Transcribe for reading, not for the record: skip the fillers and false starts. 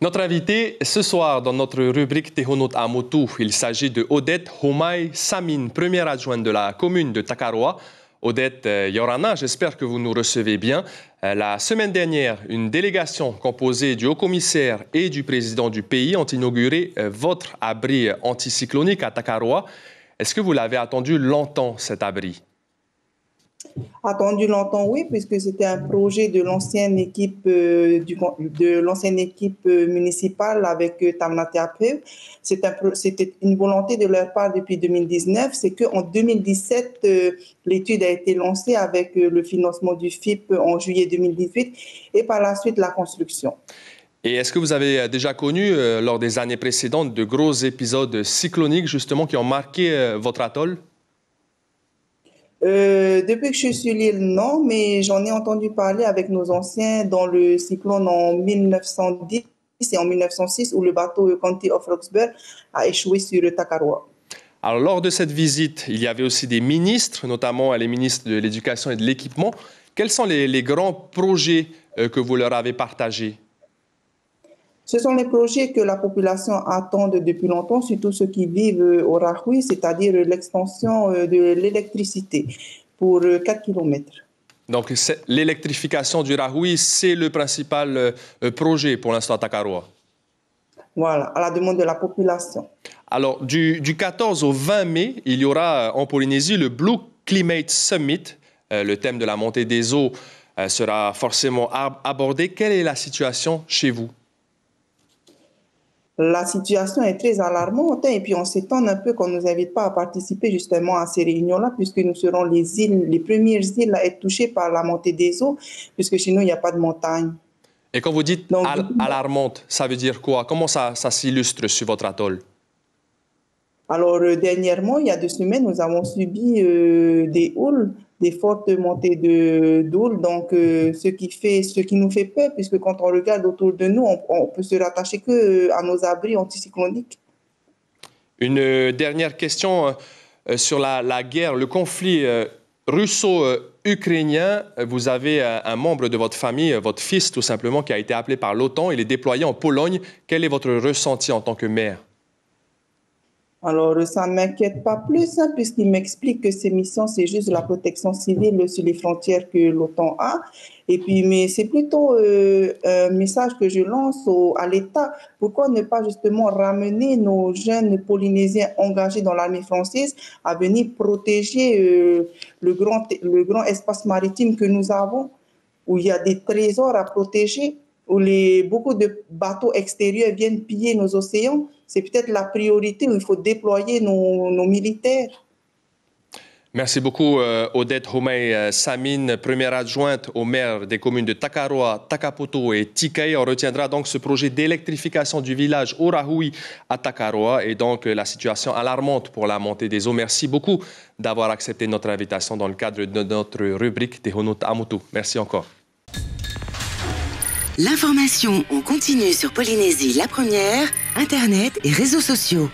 Notre invité ce soir dans notre rubrique Tehonot Amotou, il s'agit de Odette Homay Samine, première adjointe de la commune de Takaroa. Odette Yorana, j'espère que vous nous recevez bien. La semaine dernière, une délégation composée du haut-commissaire et du président du pays ont inauguré votre abri anticyclonique à Takaroa. Est-ce que vous l'avez attendu longtemps, cet abri? Attendu longtemps, oui, puisque c'était un projet de l'ancienne équipe, municipale avec Tamnate Apeu. C'était une volonté de leur part depuis 2019. C'est qu'en 2017, l'étude a été lancée avec le financement du FIP en juillet 2018 et par la suite la construction. Et est-ce que vous avez déjà connu, lors des années précédentes, de gros épisodes cycloniques justement qui ont marqué votre atoll? Depuis que je suis sur l'île, non, mais j'en ai entendu parler avec nos anciens dans le cyclone en 1910 et en 1906 où le bateau County of Roxburgh a échoué sur Takaroa. Alors, lors de cette visite, il y avait aussi des ministres, notamment les ministres de l'Éducation et de l'Équipement. Quels sont les grands projets que vous leur avez partagés? Ce sont les projets que la population attend depuis longtemps, surtout ceux qui vivent au Rahui, c'est-à-dire l'extension de l'électricité pour 4 km. Donc, l'électrification du Rahui, c'est le principal projet pour l'instant à Takaroa. Voilà, à la demande de la population. Alors, du 14 au 20 mai, il y aura en Polynésie le Blue Climate Summit. Le thème de la montée des eaux sera forcément abordé. Quelle est la situation chez vous? La situation est très alarmante et puis on s'étonne un peu qu'on ne nous invite pas à participer justement à ces réunions-là puisque nous serons les premières îles à être touchées par la montée des eaux puisque chez nous, il n'y a pas de montagne. Et quand vous dites alarmante, ça veut dire quoi? Comment ça s'illustre sur votre atoll? Alors, dernièrement, il y a 2 semaines, nous avons subi des houles, des fortes montées d'houles. Donc, ce qui nous fait peur, puisque quand on regarde autour de nous, on peut se rattacher qu'à nos abris anticycloniques. Une dernière question sur la guerre, le conflit russo-ukrainien. Vous avez un membre de votre famille, votre fils tout simplement, qui a été appelé par l'OTAN. Il est déployé en Pologne. Quel est votre ressenti en tant que mère? Alors, ça ne m'inquiète pas plus, hein, puisqu'il m'explique que ces missions, c'est juste la protection civile sur les frontières que l'OTAN a. Et puis, mais c'est plutôt un message que je lance à l'État. Pourquoi ne pas justement ramener nos jeunes Polynésiens engagés dans l'armée française à venir protéger le grand espace maritime que nous avons, où il y a des trésors à protéger, où beaucoup de bateaux extérieurs viennent piller nos océans? C'est peut-être la priorité où il faut déployer nos militaires. Merci beaucoup, Odette Homay Samine, première adjointe au maire des communes de Takaroa, Takapoto et Tikaï. On retiendra donc ce projet d'électrification du village Orahui à Takaroa et donc la situation alarmante pour la montée des eaux. Merci beaucoup d'avoir accepté notre invitation dans le cadre de notre rubrique Tehonot Amotou. Merci encore. L'information en continu sur Polynésie la première, Internet et réseaux sociaux.